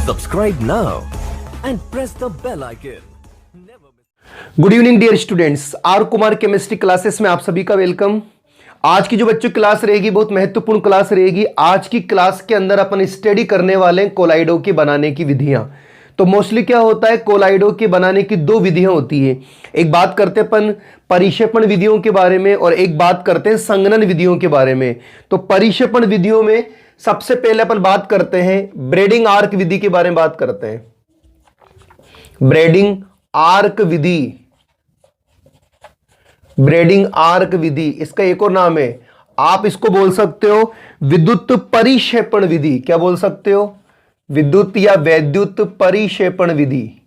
Subscribe now and press the bell icon. Good evening dear students, R Kumar chemistry classes में आप सभी का welcome. आज की जो बच्चों क्लास रहेगी बहुत महत्वपूर्ण क्लास रहेगी। आज की क्लास के अंदर अपन स्टडी करने वाले हैं कोलाइडो की बनाने की विधियां। तो मोस्टली क्या होता है, कोलाइडो के बनाने की दो विधियां होती है। एक बात करते हैं अपन परिक्षेपण विधियों के बारे में और एक बात करते हैं संघनन विधियों के बारे में। तो परिक्षेपण विधियों में सबसे पहले अपन बात करते हैं ब्रेडिंग आर्क विधि के बारे में बात करते हैं। ब्रेडिंग आर्क विधि, ब्रेडिंग आर्क विधि, इसका एक और नाम है, आप इसको बोल सकते हो विद्युत परिक्षेपण विधि। क्या बोल सकते हो? विद्युत या वैद्युत परिक्षेपण विधि,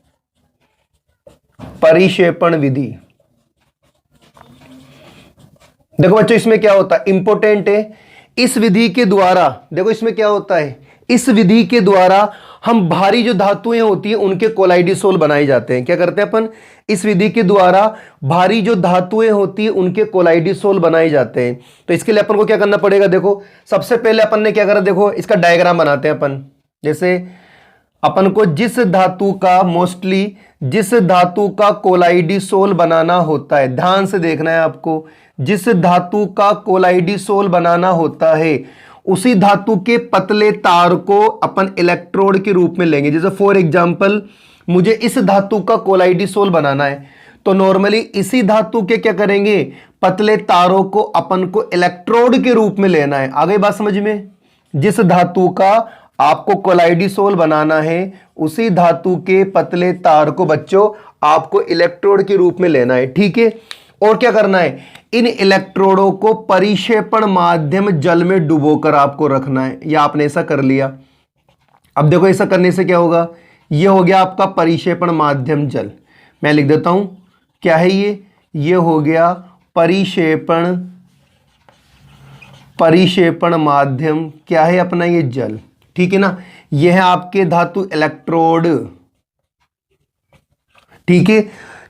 परिक्षेपण विधि। देखो बच्चों इसमें क्या होता है, इंपॉर्टेंट है। इस विधि के द्वारा देखो इसमें क्या होता है, इस विधि के द्वारा हम भारी जो धातुएं होती है उनके कोलाइडिसोल बनाए जाते हैं। क्या करते हैं अपन, इस विधि के द्वारा भारी जो धातुएं होती है उनके कोलाइडिसोल बनाए जाते हैं। तो इसके लिए अपन को क्या करना पड़ेगा, देखो सबसे पहले अपन ने क्या करा, देखो इसका डायग्राम बनाते हैं अपन। जैसे अपन को जिस धातु का मोस्टली जिस धातु का कोलाइडिसोल बनाना होता है, ध्यान से देखना है आपको, जिस धातु का कोलाइडिसोल बनाना होता है उसी धातु के पतले तार को अपन इलेक्ट्रोड के रूप में लेंगे। जैसे फॉर एग्जांपल मुझे इस धातु का कोलाइडिसोल बनाना है तो नॉर्मली इसी धातु के क्या करेंगे, पतले तारों को अपन को इलेक्ट्रोड के रूप में लेना है। आ गई बात समझ में? जिस धातु का आपको कोलाइडिसोल बनाना है उसी धातु के पतले तार को बच्चों आपको इलेक्ट्रोड के रूप में लेना है। ठीक है, और क्या करना है, इन इलेक्ट्रोडों को परिक्षेपण माध्यम जल में डुबोकर आपको रखना है। या आपने ऐसा कर लिया। अब देखो ऐसा करने से क्या होगा, ये हो गया आपका परिक्षेपण माध्यम जल। मैं लिख देता हूं क्या है ये हो गया परिक्षेपण माध्यम, क्या है अपना ये जल। ठीक है ना, ये है आपके धातु इलेक्ट्रोड। ठीक है,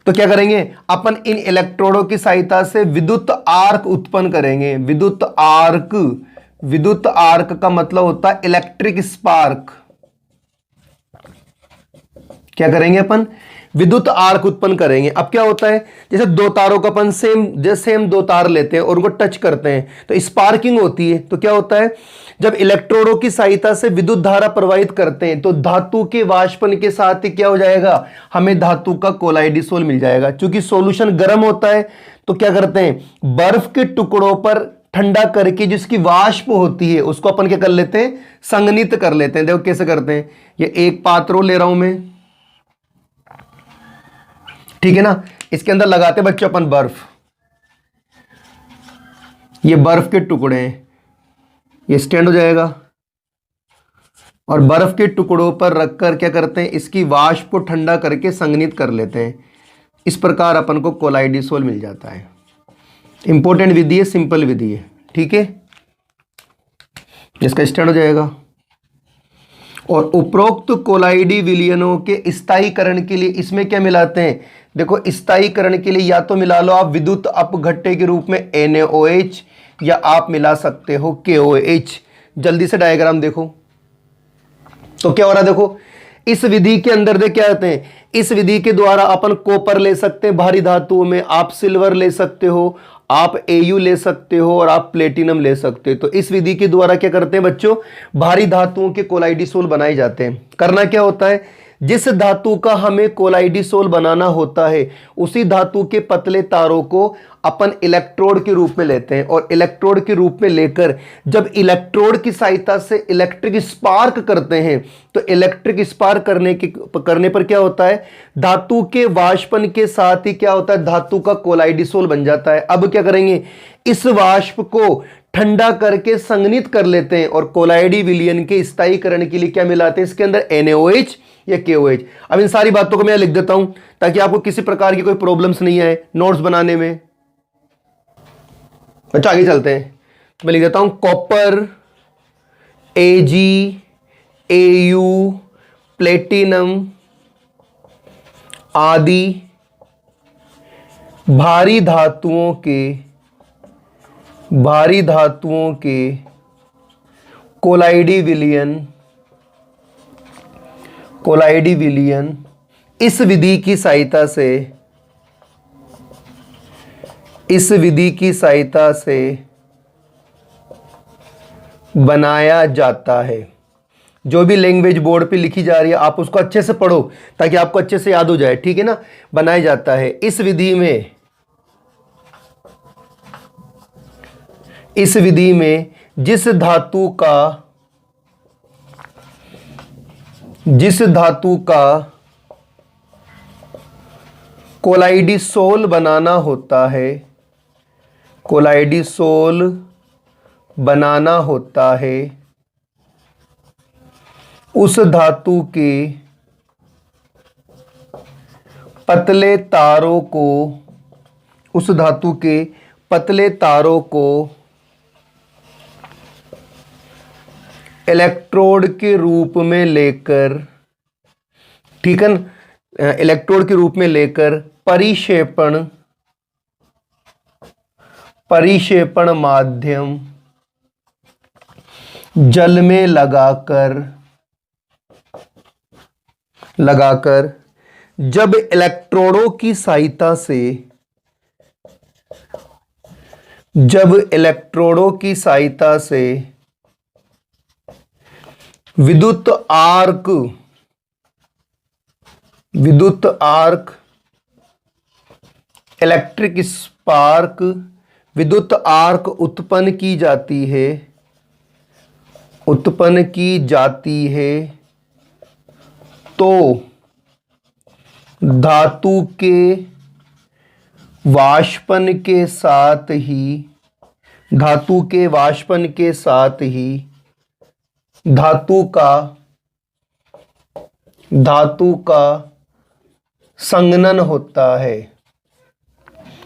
तो क्या करेंगे अपन, इन इलेक्ट्रोडों की सहायता से विद्युत आर्क उत्पन्न करेंगे। विद्युत आर्क, विद्युत आर्क का मतलब होता है इलेक्ट्रिक स्पार्क। क्या करेंगे अपन, विद्युत आर्क उत्पन्न करेंगे। अब क्या होता है, जैसे दो तारों का अपन सेम दो तार लेते हैं और उनको टच करते हैं तो स्पार्किंग होती है। तो क्या होता है, जब इलेक्ट्रोडों की सहायता से विद्युत धारा प्रवाहित करते हैं तो धातु के वाष्पन के साथ ही क्या हो जाएगा, हमें धातु का कोलाइडिसोल मिल जाएगा। क्योंकि सॉल्यूशन गर्म होता है तो क्या करते हैं, बर्फ के टुकड़ों पर ठंडा करके जिसकी वाष्प होती है उसको अपन क्या कर लेते हैं, संघनित कर लेते हैं। देखो कैसे करते हैं, ये एक पात्र ले रहा हूं मैं, ठीक है ना, इसके अंदर लगाते बच्चों अपन बर्फ, ये बर्फ के टुकड़े हैं, ये स्टैंड हो जाएगा और बर्फ के टुकड़ों पर रखकर क्या करते हैं, इसकी वाष्प को ठंडा करके संघनित कर लेते हैं। इस प्रकार अपन को कोलाइडिसोल मिल जाता है। इंपॉर्टेंट विधि है, सिंपल विधि है। ठीक है, इसका स्टैंड हो जाएगा। और उपरोक्त कोलाइडी विलयनों के स्थायीकरण के लिए इसमें क्या मिलाते हैं, देखो स्थायीकरण के लिए या तो मिला लो आप विद्युत अपघट्य के रूप में NaOH या आप मिला सकते हो KOH। जल्दी से डायग्राम देखो तो क्या हो रहा है, देखो इस विधि के अंदर देख क्या होते हैं, इस विधि के द्वारा अपन कॉपर ले सकते हैं भारी धातुओं में, आप सिल्वर ले सकते हो, आप Au ले सकते हो और आप प्लेटिनम ले सकते हो। तो इस विधि के द्वारा क्या करते हैं बच्चों, भारी धातुओं के कोलाइडिसोल बनाए जाते हैं। करना क्या होता है, जिस धातु का हमें कोलाइडिसोल बनाना होता है उसी धातु के पतले तारों को अपन इलेक्ट्रोड के रूप में लेते हैं और इलेक्ट्रोड के रूप में लेकर जब इलेक्ट्रोड की सहायता से इलेक्ट्रिक स्पार्क करते हैं तो इलेक्ट्रिक स्पार्क करने पर क्या होता है, धातु के वाष्पन के साथ ही क्या होता है, धातु का कोलाइडिसोल बन जाता है। अब क्या करेंगे, इस वाष्प को ठंडा करके संघनित कर लेते हैं और कोलाइडी विलयन के स्थायीकरण के लिए क्या मिलाते हैं, इसके अंदर NaOH या KOH। अब इन सारी बातों को मैं लिख देता हूं ताकि आपको किसी प्रकार की कोई प्रॉब्लम्स नहीं आए नोट्स बनाने में। अच्छा आगे चलते हैं, मैं लिख देता हूं कॉपर, Ag, Au, प्लेटिनम आदि भारी धातुओं के कोलाइडी विलयन कोलाइडी विलयन इस विधि की सहायता से, इस विधि की सहायता से बनाया जाता है। जो भी लैंग्वेज बोर्ड पे लिखी जा रही है आप उसको अच्छे से पढ़ो ताकि आपको अच्छे से याद हो जाए, ठीक है ना। बनाया जाता है इस विधि में, इस विधि में जिस धातु का कोलाइडिसोल बनाना होता है, कोलाइडिसोल बनाना होता है, उस धातु के पतले तारों को, उस धातु के पतले तारों को इलेक्ट्रोड के रूप में लेकर, ठीक है ना, इलेक्ट्रोड के रूप में लेकर परिक्षेपण माध्यम जल में लगाकर जब इलेक्ट्रोडों की सहायता से, जब इलेक्ट्रोडों की सहायता से विद्युत आर्क, इलेक्ट्रिक स्पार्क, विद्युत आर्क उत्पन्न की जाती है, उत्पन्न की जाती है, तो धातु के वाष्पन के साथ ही, धातु के वाष्पन के साथ ही धातु का संघनन होता है,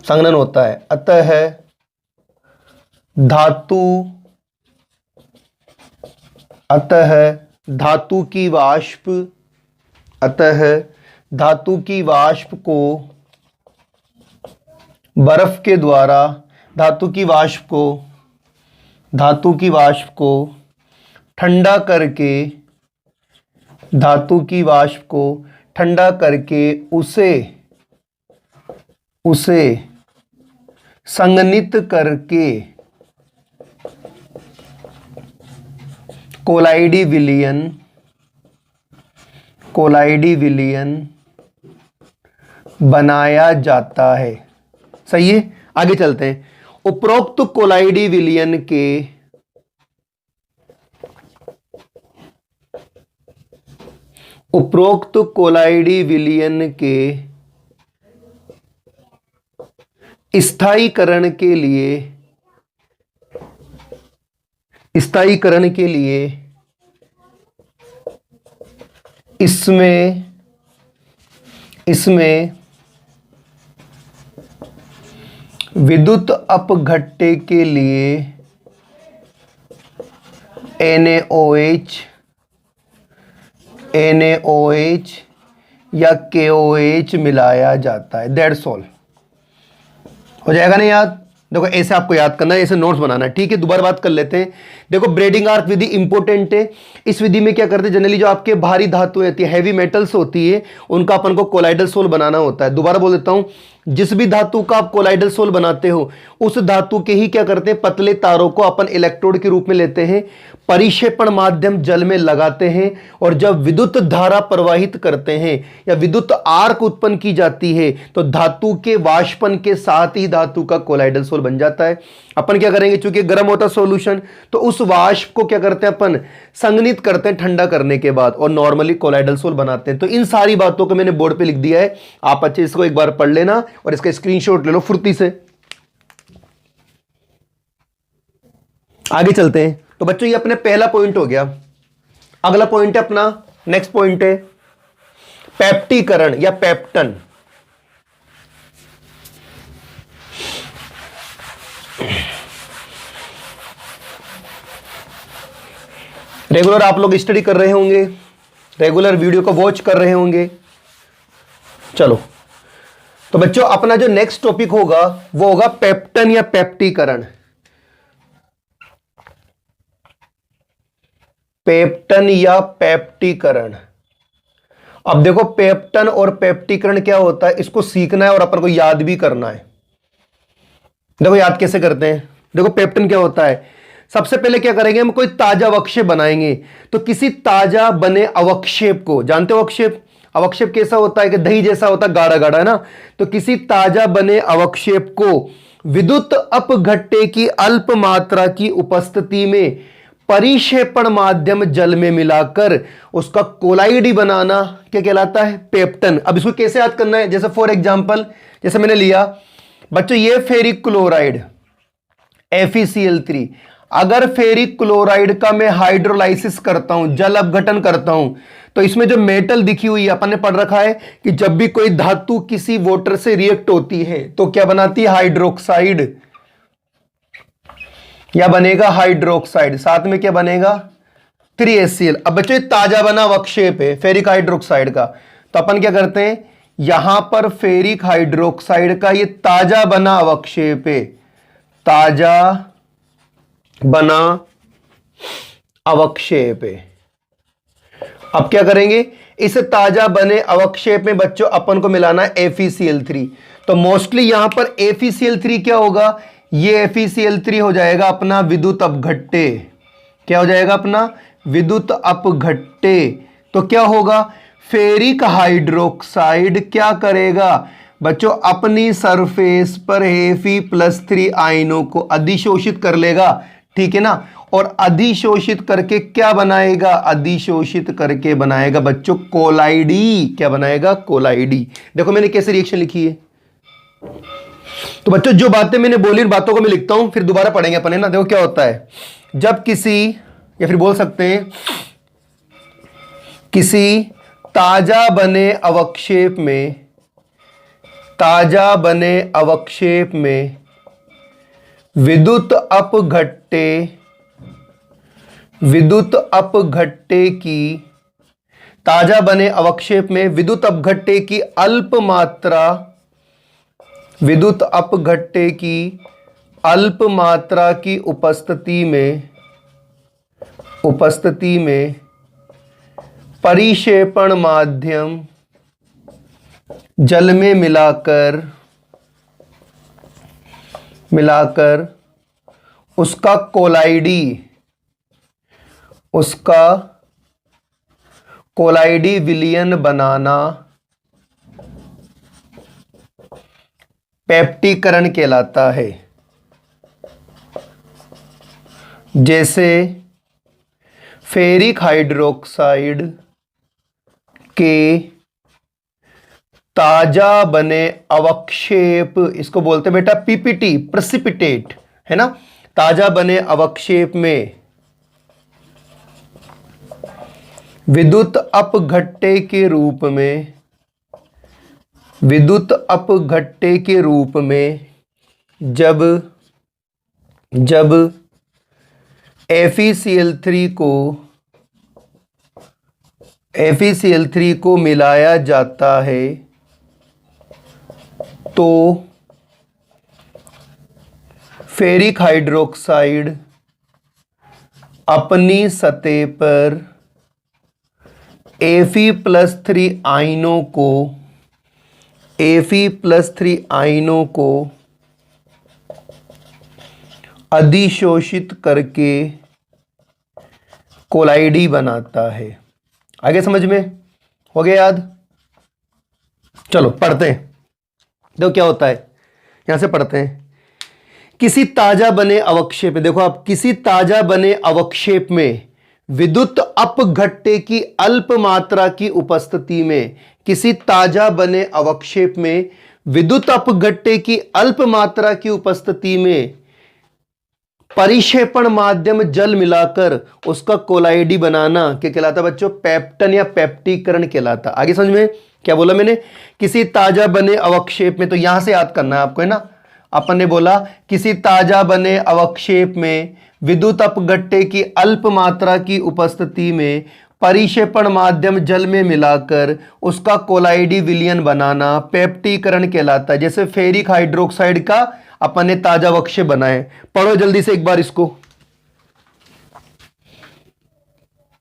संघनन होता है। अतः धातु की वाष्प, अतः धातु की वाष्प को बर्फ के द्वारा, धातु की वाष्प को ठंडा करके, धातु की वाष्प को ठंडा करके उसे संघनित करके कोलाइडी विलयन बनाया जाता है। सही है, आगे चलते हैं। उपरोक्त कोलाइडी विलयन के उपरोक्त कोलाइडी विलयन के स्थायीकरण के लिए इसमें विद्युत अपघट्य के लिए NaOH या KOH मिलाया जाता है। That's all. हो जाएगा ना याद? देखो ऐसे आपको याद करना है, ऐसे नोट्स बनाना है, ठीक है। दोबारा बात कर लेते हैं। देखो ब्रेडिंग आर्क विधि इंपॉर्टेंट है। इस विधि में क्या करते हैं, जनरली जो आपके भारी धातुएं होती है, हैवी मेटल्स होती है, उनका अपन को कोलाइडल सोल बनाना होता है। दोबारा बोल देता हूं, जिस भी धातु का आप कोलाइडल सोल बनाते हो उस धातु के ही क्या करते हैं, पतले तारों को अपन इलेक्ट्रोड के रूप में लेते हैं, परिक्षेपण माध्यम जल में लगाते हैं, और जब विद्युत धारा प्रवाहित करते हैं या विद्युत आर्क उत्पन्न की जाती है तो धातु के वाष्पन के साथ ही धातु का कोलाइडल सोल बन जाता है। अपन क्या करेंगे, चूंकि गर्म होता सॉल्यूशन, तो उस वाष्प को क्या करते हैं, अपन संघनित करते हैं ठंडा करने के बाद, और नॉर्मली कोलाइडल सोल बनाते हैं। तो इन सारी बातों को मैंने बोर्ड पे लिख दिया है, आप अच्छे इसको एक बार पढ़ लेना और इसका स्क्रीनशॉट ले लो फुर्ती से। आगे चलते हैं। तो बच्चों ये अपने पहला पॉइंट हो गया। अगला पॉइंट है अपना, नेक्स्ट पॉइंट है पेप्टीकरण या पेप्टन। रेगुलर आप लोग स्टडी कर रहे होंगे, रेगुलर वीडियो को वॉच कर रहे होंगे। चलो तो बच्चों अपना जो नेक्स्ट टॉपिक होगा वो होगा पेप्टन या पेप्टीकरण। पेप्टन या पेप्टीकरण। अब देखो पेप्टन और पेप्टिकरण क्या होता है, इसको सीखना है और अपन को याद भी करना है। देखो याद कैसे करते हैं। देखो पेप्टन क्या होता है, सबसे पहले क्या करेंगे, हम कोई ताजा अवक्षेप बनाएंगे। तो किसी ताजा बने अवक्षेप को, जानते हो अवक्षेप, अवक्षेप कैसा होता है कि दही जैसा होता है, गाढ़ा गाढ़ा, है ना। तो किसी ताजा बने अवक्षेप को विद्युत अपघट्टे की अल्प मात्रा की उपस्थिति में परिक्षेपण माध्यम जल में मिलाकर उसका कोलाइड बनाना क्या कहलाता है, पेप्टन। अब इसको कैसे याद करना है, जैसे फॉर एग्जांपल, जैसे मैंने लिया बच्चों ये फेरिक क्लोराइड FeCl3, अगर फेरिक क्लोराइड का मैं हाइड्रोलाइसिस करता हूं, जल अपघटन करता हूं, तो इसमें जो मेटल दिखी हुई है, अपन ने पढ़ रखा है कि जब भी कोई धातु किसी वाटर से रिएक्ट होती है तो क्या बनाती है, हाइड्रोक्साइड, या बनेगा हाइड्रोक्साइड, साथ में क्या बनेगा 3HCl। अब बच्चों ताजा बना अवक्षेप है फेरिक हाइड्रोक्साइड का, तो अपन क्या करते हैं, यहां पर फेरिक हाइड्रोक्साइड का ये ताजा बना अवक्षेप है, ताजा बना अवक्षेप है। अब क्या करेंगे, इस ताजा बने अवक्षेप में बच्चों अपन को मिलाना है FeCl3। तो मोस्टली यहां पर FeCl3 क्या होगा, ये FeCl3 हो जाएगा अपना विद्युत अपघट्टे। क्या हो जाएगा अपना विद्युत अपघट्टे। तो क्या होगा, फेरिक हाइड्रोक्साइड क्या करेगा बच्चों, अपनी सरफेस पर Fe+3 आयनों को अधिशोषित कर लेगा, ठीक है ना। और अधिशोषित करके क्या बनाएगा, अधिशोषित करके बनाएगा बच्चों कोलाइडी। क्या बनाएगा, कोलाइडी। देखो मैंने कैसे रिएक्शन लिखी है। तो बच्चों जो बातें मैंने बोली उन बातों को मैं लिखता हूं, फिर दोबारा पढ़ेंगे अपन, है ना। देखो क्या होता है, जब किसी, या फिर बोल सकते हैं किसी ताजा बने अवक्षेप में, ताजा बने अवक्षेप में विद्युत अपघट्टे, विद्युत अपघट्टे की, ताजा बने अवक्षेप में विद्युत अपघट्टे की अल्प मात्रा, विद्युत अपघट्टे की अल्प मात्रा की उपस्थिति में परिक्षेपण माध्यम जल में मिलाकर उसका कोलाइडी विलयन बनाना पेप्टिकरण कहलाता है। जैसे फेरिक हाइड्रोक्साइड के ताजा बने अवक्षेप, इसको बोलते हैं बेटा PPT, प्रेसिपिटेट, है ना। ताजा बने अवक्षेप में विद्युत अपघट्टे के रूप में, विद्युत अपघट्टे के रूप में जब FeCl3 को मिलाया जाता है तो फेरिक हाइड्रोक्साइड अपनी सतह पर Fe+3 आयनों को अधिशोषित करके कोलाइडी बनाता है। आगे समझ में हो गया, याद। चलो पढ़ते हैं। देखो क्या होता है, यहां से पढ़ते हैं। किसी ताजा बने अवक्षेप में, देखो आप, किसी ताजा बने अवक्षेप में विद्युत अपघट्टे की अल्प मात्रा की उपस्थिति में, किसी ताजा बने अवक्षेप में विद्युत अपघट्टे की अल्प मात्रा की उपस्थिति में परिक्षेपण माध्यम जल मिलाकर उसका कोलाइडी बनाना क्या कहलाता बच्चों, पेप्टन या पेप्टिकरण कहलाता। आगे समझ में क्या बोला मैंने, किसी ताजा बने अवक्षेप में, तो यहां से याद करना है आपको, है ना। अपन ने बोला किसी ताजा बने अवक्षेप में विद्युत अपघट्टे की अल्प मात्रा की उपस्थिति में परिक्षेपण माध्यम जल में मिलाकर उसका कोलाइडी विलयन बनाना पेप्टिकरण कहलाता है। जैसे फेरिक हाइड्रोक्साइड का अपन ने ताजा अवक्षेप बनाए। पढ़ो जल्दी से एक बार इसको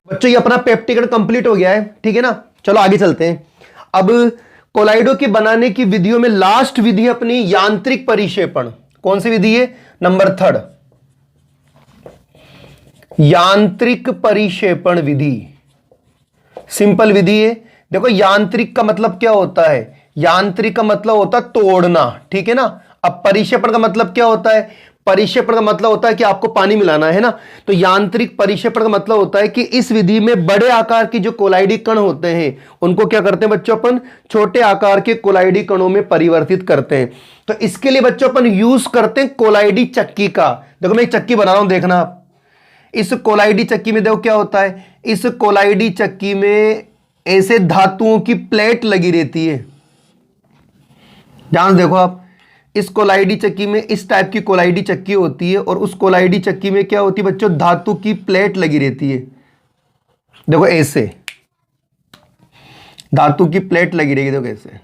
बच्चों। ये अपना पेप्टिकरण कंप्लीट हो गया है, ठीक है ना। चलो आगे चलते हैं। अब कोलाइडो के बनाने की विधियों में लास्ट विधि अपनी यांत्रिक परिक्षेपण। कौन सी विधि है? नंबर 3, यांत्रिक परिक्षेपण विधि। सिंपल विधि है। देखो यांत्रिक का मतलब क्या होता है? यांत्रिक का मतलब होता है तोड़ना, ठीक है ना। अब परिक्षेपण का मतलब क्या होता है? परिक्षेपण का मतलब होता है कि आपको पानी मिलाना है ना। तो यांत्रिक परिक्षेपण का मतलब होता है कि इस विधि में बड़े आकार के जो कोलाइडी कण होते हैं उनको क्या करते हैं बच्चों? अपन छोटे आकार के कोलाइडी कणों में परिवर्तित करते हैं। तो इसके लिए बच्चों अपन यूज करते हैं कोलाइडी चक्की का। देखो मैं एक चक्की बना रहा हूं, देखना आप। इस कोलाइडी चक्की में देखो क्या होता है। इस कोलाइडी चक्की में ऐसे धातुओं की प्लेट लगी रहती है। ध्यान से देखो आप, इस कोलाइडी चक्की में इस टाइप की कोलाइडी चक्की होती है और उस कोलाइडी चक्की में क्या होती है बच्चों? धातु की प्लेट लगी रहती है। देखो ऐसे धातु की प्लेट लगी रहेगी, देखो ऐसे।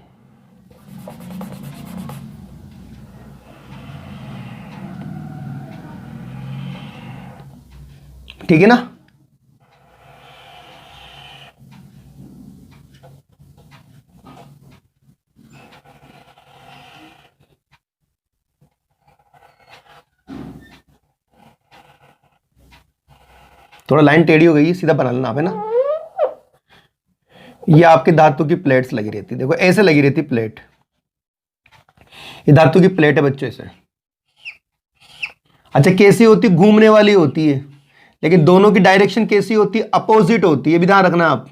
ठीक है ना। थोड़ा लाइन टेढ़ी हो गई है, सीधा बना लेना आप, है ना। ये आपके धातु की प्लेट्स लगी रहती, देखो ऐसे लगी रहती प्लेट। ये धातु की प्लेट है बच्चों, ऐसे। अच्छा कैसी होती? घूमने वाली होती है, लेकिन दोनों की डायरेक्शन कैसी होती है? अपोजिट होती है। भी ध्यान रखना आप।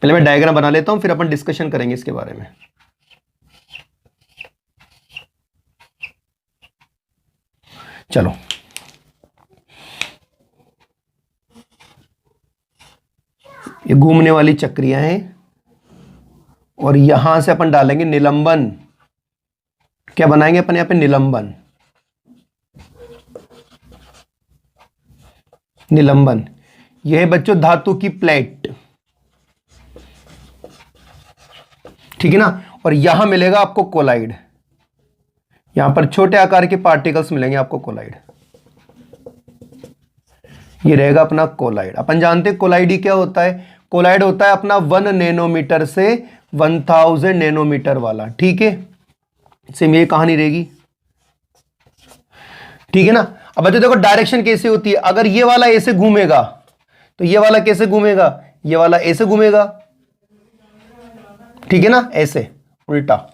पहले मैं डायग्राम बना लेता हूं, फिर अपन डिस्कशन करेंगे इसके बारे में। चलो ये घूमने वाली चक्रियां हैं और यहां से अपन डालेंगे निलंबन। क्या बनाएंगे अपन यहां पे? निलंबन। निलंबन यह है बच्चों धातु की प्लेट, ठीक है ना। और यहां मिलेगा आपको कोलाइड। यहां पर छोटे आकार के पार्टिकल्स मिलेंगे आपको, कोलाइड। ये रहेगा अपना कोलाइड। अपन जानते हैं कोलाइड ही क्या होता है? कोलाइड होता है अपना 1 नैनोमीटर से 1000 नैनोमीटर वाला, ठीक है। सेम ये कहानी रहेगी, ठीक है ना। अब बच्चों देखो डायरेक्शन कैसे होती है। अगर ये वाला ऐसे घूमेगा तो ये वाला कैसे घूमेगा? ये वाला ऐसे घूमेगा, ठीक है ना, ऐसे उल्टा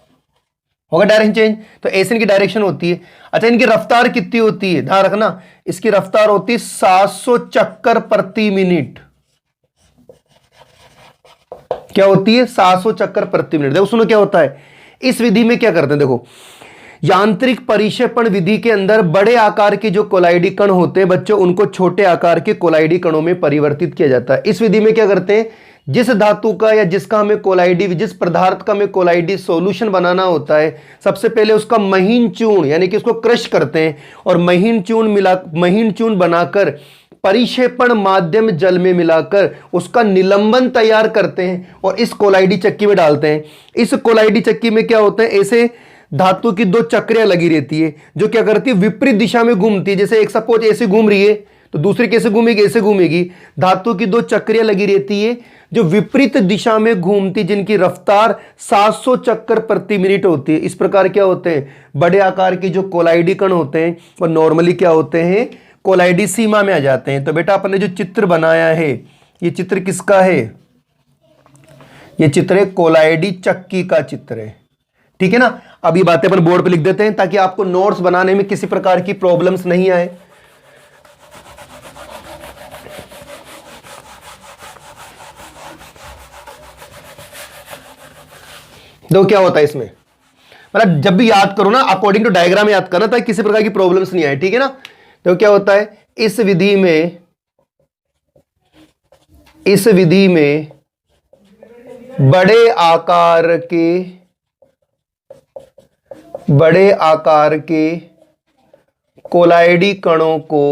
होगा डायरेक्शन चेंज। तो ऐसे इनकी डायरेक्शन होती है। अच्छा इनकी रफ्तार कितनी होती है? ध्यान रखना, इसकी रफ्तार होती है 700 चक्कर प्रति मिनट। क्या होती है? 700 चक्कर प्रति मिनट। देखो सुनो क्या होता है इस विधि में, क्या करते हैं देखो। यांत्रिक परिक्षेपण विधि के अंदर बड़े आकार के जो कोलाइडी कण होते हैं बच्चों, उनको छोटे आकार के कोलाइडी कणों में परिवर्तित किया जाता है। इस विधि में क्या करते हैं, जिस धातु का या जिसका हमें कोलाइडी, जिस पदार्थ का हमें कोलाइडी सॉल्यूशन बनाना होता है, सबसे पहले उसका महीन चूर्ण यानी कि उसको क्रश करते हैं और महीन चूर्ण बनाकर परिक्षेपण माध्यम जल में मिलाकर उसका निलंबन तैयार करते हैं और इस कोलाइडी चक्की में डालते हैं। इस कोलाइडी चक्की में क्या होता है, ऐसे धातु की 2 चक्रियां लगी रहती है जो क्या करती है, विपरीत दिशा में घूमती है। जैसे एक सपोज ऐसे घूम रही है तो दूसरी कैसे घूमेगी? ऐसे घूमेगी। धातु की 2 चक्रियां लगी रहती है जो विपरीत दिशा में घूमती, जिनकी रफ्तार 700 चक्कर प्रति मिनट होती है। इस प्रकार क्या होते हैं, बड़े आकार के जो कोलाइडी कण होते हैं वो नॉर्मली क्या होते हैं, कोलाइडी सीमा में आ जाते हैं। तो बेटा अपन ने जो चित्र बनाया है, ये चित्र किसका है? ये चित्र है कोलाइडी चक्की का चित्र है, ठीक है ना। अब ये बातें अपन बोर्ड पे लिख देते हैं ताकि आपको नोट्स बनाने में किसी प्रकार की प्रॉब्लम्स नहीं आए। देखो क्या होता है इसमें, मतलब जब भी याद करो ना अकॉर्डिंग टू डायग्राम याद करना ताकि किसी प्रकार की प्रॉब्लम्स नहीं आए, ठीक है ना। तो क्या होता है इस विधि में बड़े आकार के कोलाइडी कणों को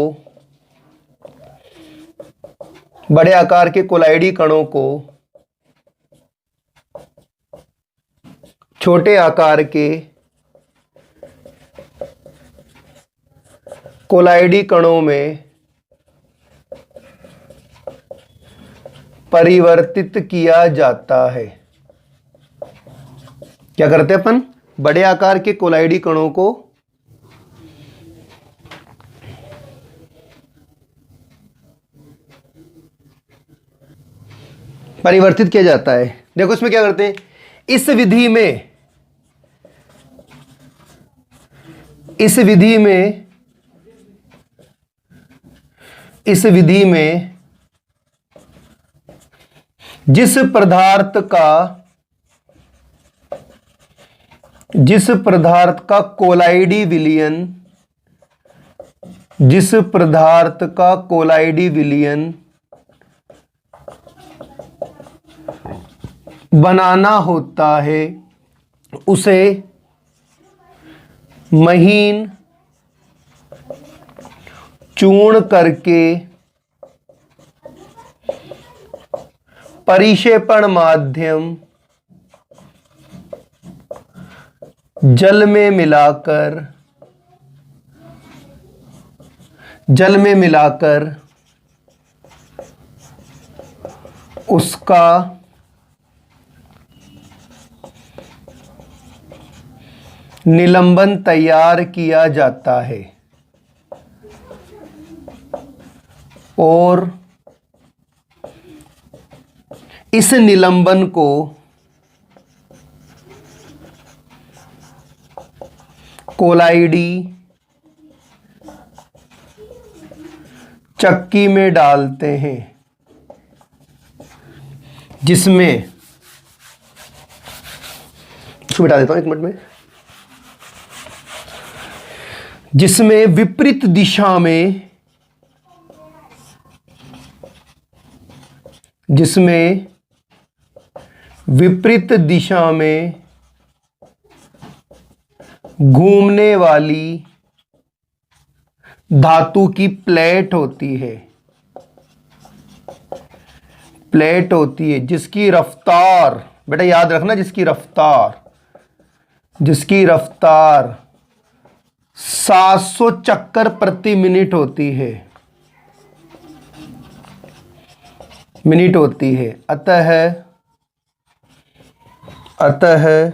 छोटे आकार के कोलाइडी कणों में परिवर्तित किया जाता है। क्या करते हैं अपन? बड़े आकार के कोलाइडी कणों को परिवर्तित किया जाता है। देखो इसमें क्या करते हैं, इस विधि में इस विधि में जिस पदार्थ का कोलाइडी विलयन बनाना होता है उसे महीन चूर्ण करके परिक्षेपण माध्यम जल में मिलाकर उसका निलंबन तैयार किया जाता है और इस निलंबन को कोलाइडी चक्की में डालते हैं, जिसमें इसको मिटा देता हूं 1 मिनट में, जिसमें विपरीत दिशा में घूमने वाली धातु की प्लेट होती है जिसकी रफ्तार, बेटा याद रखना, जिसकी रफ्तार 700 चक्कर प्रति मिनट होती है। अतः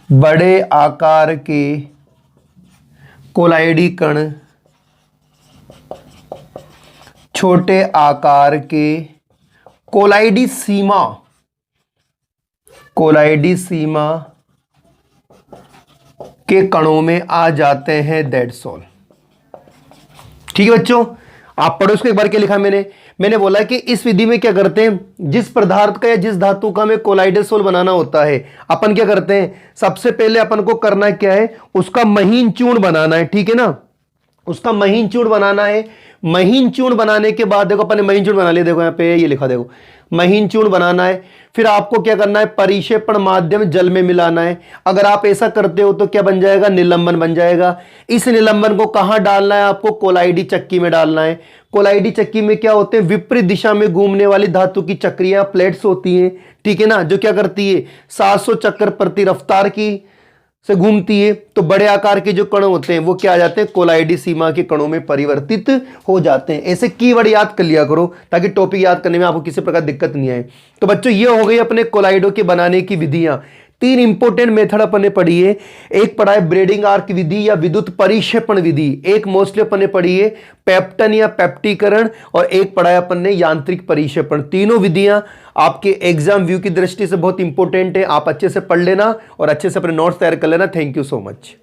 बड़े आकार के कोलाइडी कण छोटे आकार के कोलाइडी सीमा के कणों में आ जाते हैं। That's all. ठीक है बच्चों, आप पढ़ो इसको एक बार। क्या लिखा मैंने बोला कि इस विधि में क्या करते हैं, जिस पदार्थ का या जिस धातु का हमें कोलाइडोसोल बनाना होता है, अपन क्या करते हैं, सबसे पहले अपन को करना क्या है, उसका महीन चूर्ण बनाना है। ठीक है ना, उसका महीन चूर्ण बनाना है। महीन चूर्ण बनाने के बाद देखो अपन ने महीन चूर्ण बना लिया, देखो यहाँ पे ये लिखा, देखो महीन चूर्ण बनाना है। फिर आपको क्या करना है, परिक्षेपण माध्यम जल में मिलाना है। अगर आप ऐसा करते हो तो क्या बन जाएगा, निलंबन बन जाएगा। इस निलंबन को कहां डालना है, आपको कोलाइडी चक्की में डालना है। कोलाइडी चक्की में क्या होते हैं, विपरीत दिशा में घूमने वाली धातु की चक्रियां, प्लेट्स होती हैं। ठीक है ना, जो क्या करती है, 700 चक्कर प्रति रफ्तार की से घूमती है। तो बड़े आकार के जो कण होते हैं वो क्या आ जाते हैं, कोलाइडी सीमा के कणों में परिवर्तित हो जाते हैं। ऐसे कीवर्ड याद कर लिया करो ताकि टॉपिक याद करने में आपको किसी प्रकार दिक्कत नहीं आए। तो बच्चों ये हो गई अपने कोलाइडो के बनाने की विधियां। 3 इंपॉर्टेंट मेथड अपन ने पढ़ी है। एक पढ़ा है ब्रेडिंग आर्क विधि या विद्युत परिक्षेपण विधि, एक मोस्टली अपन ने पढ़ी है पेप्टन या पेप्टीकरण, और एक पढ़ा है अपन ने यांत्रिक परिक्षेपण। तीनों विधियां आपके एग्जाम व्यू की दृष्टि से बहुत इंपॉर्टेंट है। आप अच्छे से पढ़ लेना और अच्छे से अपने नोट्स तैयार कर लेना। Thank you so much.